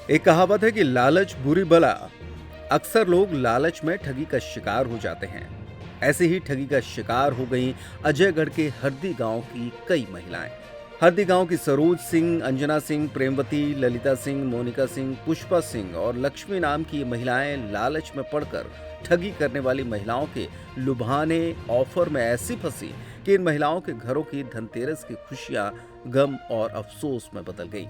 एक कहावत है कि लालच बुरी बला। अक्सर लोग लालच में ठगी का शिकार हो जाते हैं। ऐसे ही ठगी का शिकार हो गई अजयगढ़ के हरदी गांव की कई महिलाएं। हरदी गांव की सरोज सिंह, अंजना सिंह, प्रेमवती, ललिता सिंह, मोनिका सिंह, पुष्पा सिंह और लक्ष्मी नाम की ये महिलाएं लालच में पड़कर ठगी करने वाली महिलाओं के लुभाने ऑफर में ऐसी फंसी कि इन महिलाओं के घरों की धनतेरस की खुशियां गम और अफसोस में बदल गई,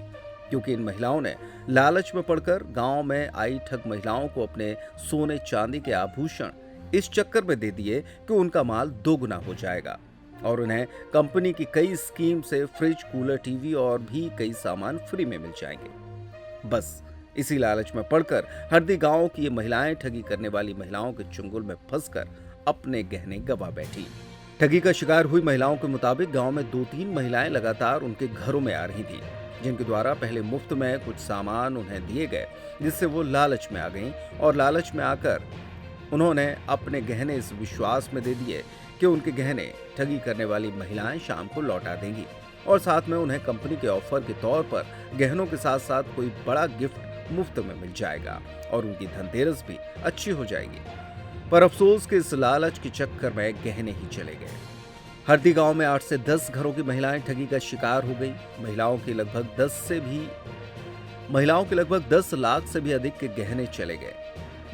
क्योंकि इन महिलाओं ने लालच में पड़कर गांव में आई ठग महिलाओं को अपने सोने चांदी के आभूषण इस चक्कर में दे दिए कि उनका माल दोगुना हो जाएगा और उन्हें कंपनी की कई स्कीम से फ्रिज, कूलर, टीवी और भी कई सामान फ्री में मिल जाएंगे। बस इसी लालच में पड़कर हरदी गांव की ये महिलाएं ठगी करने वाली महिलाओं के चुंगल में फंसकर अपने गहने गंवा बैठी। ठगी का शिकार हुई महिलाओं के मुताबिक गांव में 2-3 महिलाएं लगातार उनके घरों में आ रही थी, जिनके द्वारा पहले मुफ्त में कुछ सामान उन्हें दिए गए, जिससे वो लालच में आ गईं और लालच में आकर उन्होंने अपने गहने इस विश्वास में दे दिए कि उनके गहने ठगी करने वाली महिलाएं शाम को लौटा देंगी और साथ में उन्हें कंपनी के ऑफर के तौर पर गहनों के साथ साथ कोई बड़ा गिफ्ट मुफ्त में मिल जाएगा और उनकी धनतेरस भी अच्छी हो जाएगी। पर अफसोस कि इस लालच के चक्कर में गहने ही चले गए। हरदी गांव में 8 से 10 घरों की महिलाएं ठगी का शिकार हो गई। महिलाओं के लगभग 10 लाख से भी अधिक के गहने चले गए।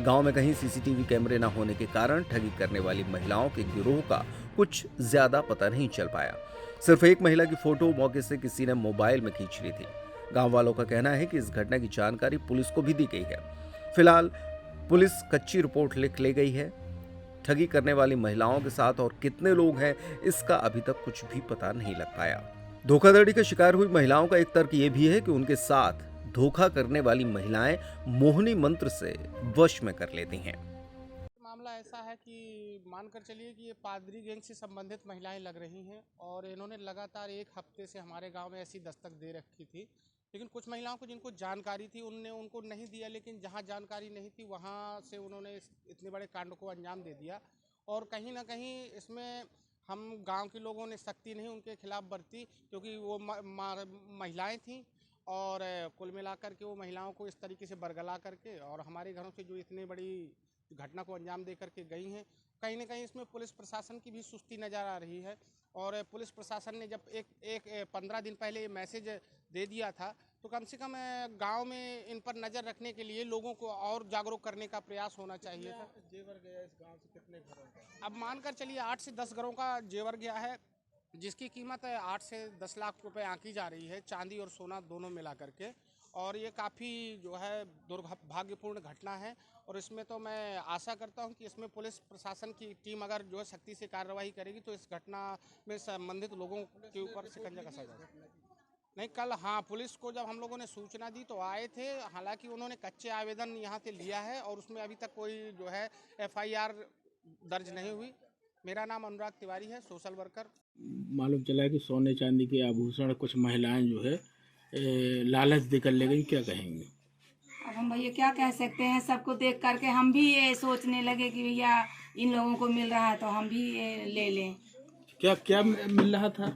गांव में कहीं सीसीटीवी कैमरे न होने के कारण ठगी करने वाली महिलाओं के गिरोह का कुछ ज्यादा पता नहीं चल पाया। सिर्फ एक महिला की फोटो मौके से किसी ने मोबाइल में खींच ली थी। गांव वालों का कहना है कि इस घटना की जानकारी पुलिस को भी दी गई है। फिलहाल पुलिस कच्ची रिपोर्ट लिख ले गई है। ठगी करने वाली महिलाओं के साथ और कितने लोग हैं, इसका अभी तक कुछ भी पता नहीं लग पाया। धोखाधड़ी का शिकार हुई महिलाओं का एक तर्क यह भी है कि उनके साथ धोखा करने वाली महिलाएं मोहिनी मंत्र से वश में कर लेती हैं। मामला ऐसा है कि मानकर चलिए कि ये पादरी गैंग से संबंधित महिलाएं लग रही हैं और इन्होंने लगातार एक हफ्ते से हमारे गांव में ऐसी दस्तक दे रखी थी। लेकिन कुछ महिलाओं को जिनको जानकारी थी उनने उनको नहीं दिया, लेकिन जहां जानकारी नहीं थी वहां से उन्होंने इतने बड़े कांड को अंजाम दे दिया। और कहीं ना कहीं इसमें हम गांव के लोगों ने सख्ती नहीं उनके खिलाफ बरती, क्योंकि वो महिलाएं थीं और कुल मिलाकर के वो महिलाओं को इस तरीके से बरगला करके और हमारे घरों से जो इतनी बड़ी घटना को अंजाम दे करके गई हैं। कहीं ना कहीं इसमें पुलिस प्रशासन की भी सुस्ती नज़र आ रही है। और पुलिस प्रशासन ने जब एक 15 दिन पहले ये मैसेज दे दिया था, तो कम से कम गांव में इन पर नज़र रखने के लिए लोगों को और जागरूक करने का प्रयास होना चाहिए था। जेवर गया इस गांव से कितने घरों का? अब मानकर चलिए 8 से 10 घरों का जेवर गया है, जिसकी कीमत 8 से 10 लाख रुपए आंकी जा रही है, चांदी और सोना दोनों मिला करके। और ये काफ़ी जो है दुर्भाग्यपूर्ण घटना है। और इसमें तो मैं आशा करता हूं कि इसमें पुलिस प्रशासन की टीम अगर जो है सख्ती से कार्रवाई करेगी तो इस घटना में संबंधित लोगों के ऊपर शिकंजा कसा जाएगा। नहीं, कल हाँ पुलिस को जब हम लोगों ने सूचना दी तो आए थे। हालांकि उन्होंने कच्चे आवेदन यहाँ से लिया है और उसमें अभी तक कोई जो है FIR दर्ज नहीं हुई। मेरा नाम अनुराग तिवारी है, सोशल वर्कर। मालूम चला है कि सोने चांदी के आभूषण कुछ महिलाएं जो है लालच देकर ले गई, क्या कहेंगे? अब हम भैया क्या कह सकते हैं, सबको देख करके हम भी ये सोचने लगे कि भैया इन लोगों को मिल रहा है तो हम भी ये ले लें। क्या क्या मिल रहा था?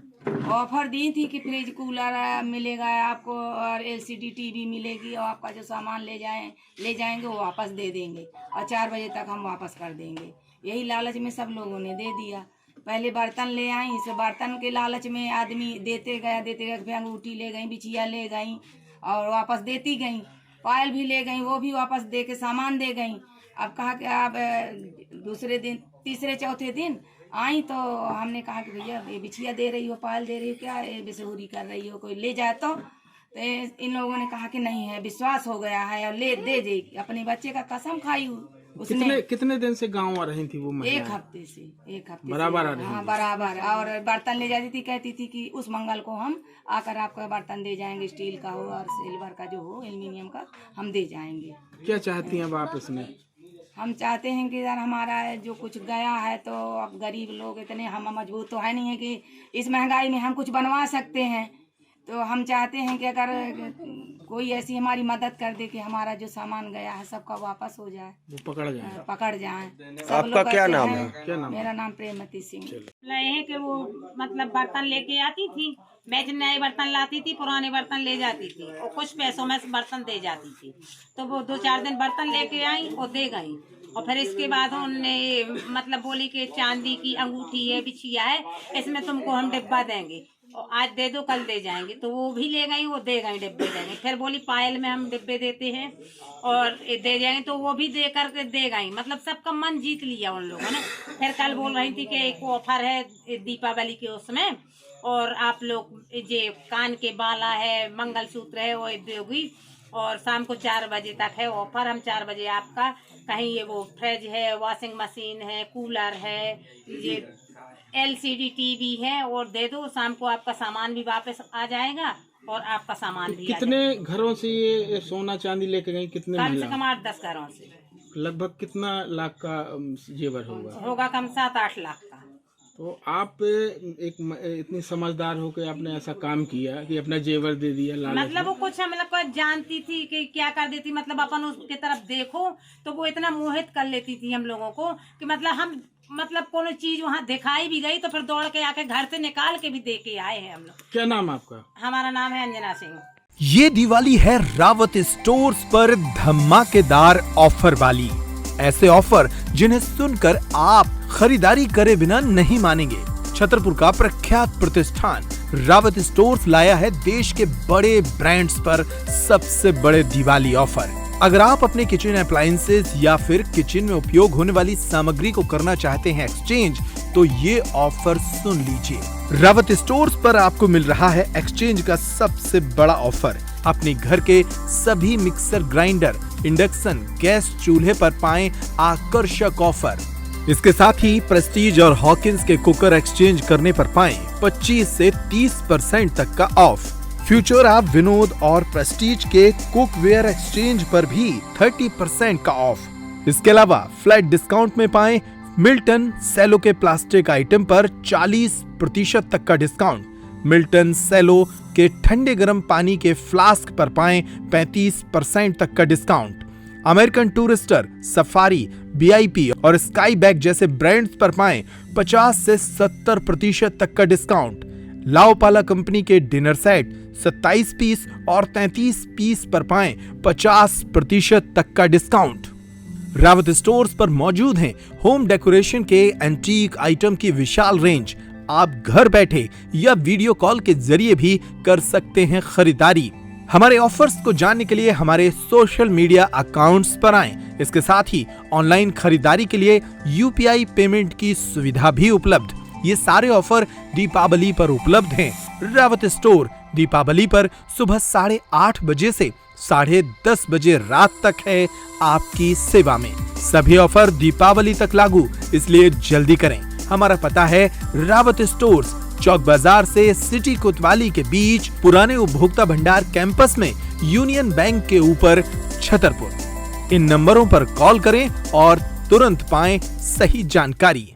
ऑफर दी थी कि फ्रिज, कूलर मिलेगा आपको और LCD टीवी मिलेगी और आपका जो सामान ले जाएंगे वो वापस दे देंगे और 4 बजे तक हम वापस कर देंगे। यही लालच में सब लोगों ने दे दिया। पहले बर्तन ले आई, इस बर्तन के लालच में आदमी देते गया फिर अंगूठी ले गई, बिछिया ले गई और वापस देती गई। पायल भी ले गई, वो भी वापस दे के सामान दे गई। अब कहा कि आप दूसरे दिन, तीसरे चौथे दिन आई तो हमने कहा कि भैया ये बिछिया दे रही हो, पायल दे रही हो, क्या ये बेसहुरी कर रही हो, कोई ले जाए तो इन लोगों ने कहा कि नहीं है, विश्वास हो गया है और ले दे देगी। अपने बच्चे का कसम खाई उसने। कितने दिन से गांव आ रही थी वो महिला? एक हफ्ते बराबर आ से, रही हाँ थी? बराबर। और बर्तन ले जाती थी, कहती थी कि उस मंगल को हम आकर आपका बर्तन दे जाएंगे, स्टील का हो और सिल्वर का जो हो, एल्युमिनियम का हम दे जाएंगे। क्या चाहती हैं आप इसमें? हम चाहते हैं कि यार हमारा जो कुछ गया है, तो अब गरीब लोग इतने हम मजबूत तो है नहीं है कि इस महंगाई में हम कुछ बनवा सकते हैं। तो हम चाहते हैं कि अगर कोई ऐसी हमारी मदद कर दे कि हमारा जो सामान गया है सबका वापस हो जाए, वो पकड़ जाए। सब आपका लोग क्या करते नाम हैं। है? क्या नाम है? मेरा नाम प्रेमवती सिंह। रहे कि वो मतलब बर्तन लेके आती थी, मैं जो नए बर्तन लाती थी पुराने बर्तन ले जाती थी और कुछ पैसों में बर्तन दे जाती थी। तो वो 2-4 दिन बर्तन लेके आई और दे गई। और फिर इसके बाद उन्होंने मतलब बोली कि चांदी की अंगूठी है, बिछिया है, इसमें तुमको हम डिब्बा देंगे और आज दे दो कल दे जाएंगे। तो वो भी ले गई, वो दे गई डिब्बे दे गई। फिर बोली पायल में हम डिब्बे देते हैं और दे जाएंगे, तो वो भी दे करके दे गई। मतलब सबका मन जीत लिया उन लोगों ने। फिर कल बोल रही थी कि एक ऑफर है दीपावली के उसमें, और आप लोग ये कान के बाला है, मंगलसूत्र है, वो दोगी और शाम को 4 बजे तक है ऑफर। हम 4 बजे आपका कहीं ये वो फ्रिज है, वॉशिंग मशीन है, कूलर है, ये LCD टीवी है और दे दो, शाम को आपका सामान भी वापस आ जाएगा और आपका सामान भी कितने घरों से ये सोना चांदी लेके गई? कितने कम से महिला? कम 8-10 घरों से। लगभग कितना लाख का जेवर होगा? कम 7-8 लाख का। तो आप इतनी समझदार होकर आपने ऐसा काम किया कि अपना जेवर दे दिया लालच मतलब में। वो कुछ मतलब जानती थी कि क्या कर देती, मतलब अपन उसके तरफ देखो तो वो इतना मोहित कर लेती थी हम लोगों को कि मतलब हम मतलब कोनो चीज वहाँ दिखाई भी गई तो फिर दौड़ के आके घर से निकाल के भी दे के आए हैं हम लोग। क्या नाम आपका? हमारा नाम है अंजना सिंह। ये दिवाली है रावत स्टोर्स पर धमाकेदार ऑफर वाली। ऐसे ऑफर जिन्हें सुनकर आप खरीदारी करे बिना नहीं मानेंगे। छतरपुर का प्रख्यात प्रतिष्ठान रावत स्टोर्स लाया है देश के बड़े ब्रांड्स पर सबसे बड़े दिवाली ऑफर। अगर आप अपने किचन अप्लायंसेस या फिर किचन में उपयोग होने वाली सामग्री को करना चाहते हैं एक्सचेंज, तो ये ऑफर सुन लीजिए। रावत स्टोर्स पर आपको मिल रहा है एक्सचेंज का सबसे बड़ा ऑफर। अपने घर के सभी मिक्सर ग्राइंडर, इंडक्शन गैस चूल्हे पर पाएं आकर्षक ऑफर। इसके साथ ही प्रेस्टीज और हॉकिंस के कुकर एक्सचेंज करने पर पाएं 25 से 30% तक का ऑफ। फ्यूचर आप विनोद और प्रेस्टीज के कुकवेयर एक्सचेंज पर भी 30% का ऑफ। इसके अलावा फ्लैट डिस्काउंट में पाएं मिल्टन सेलो के प्लास्टिक आइटम पर 40% तक का डिस्काउंट। मिल्टन सेलो के ठंडे गर्म पानी के फ्लास्क पर पाएं 35% तक का discount. American Tourister, Safari, VIP और स्काई बैग जैसे ब्रांड्स पर पाएं 50 से 70% तक का डिस्काउंट। लाओपाला कंपनी के डिनर सेट 27 पीस और 33 पीस पर पाएं 50% तक का डिस्काउंट। रावत स्टोर्स पर मौजूद हैं होम डेकोरेशन के एंटीक आइटम की विशाल रेंज। आप घर बैठे या वीडियो कॉल के जरिए भी कर सकते हैं खरीदारी। हमारे ऑफर्स को जानने के लिए हमारे सोशल मीडिया अकाउंट्स पर आएं। इसके साथ ही ऑनलाइन खरीदारी के लिए UPI पेमेंट की सुविधा भी उपलब्ध। ये सारे ऑफर दीपावली पर उपलब्ध हैं। रावत स्टोर दीपावली पर सुबह 8:30 बजे से 10:30 बजे रात तक है आपकी सेवा में। सभी ऑफर दीपावली तक लागू, इसलिए जल्दी करें। हमारा पता है रावत स्टोर्स, चौक बाजार से सिटी कोतवाली के बीच, पुराने उपभोक्ता भंडार कैंपस में, यूनियन बैंक के ऊपर, छतरपुर। इन नंबरों पर कॉल करें और तुरंत पाएं सही जानकारी।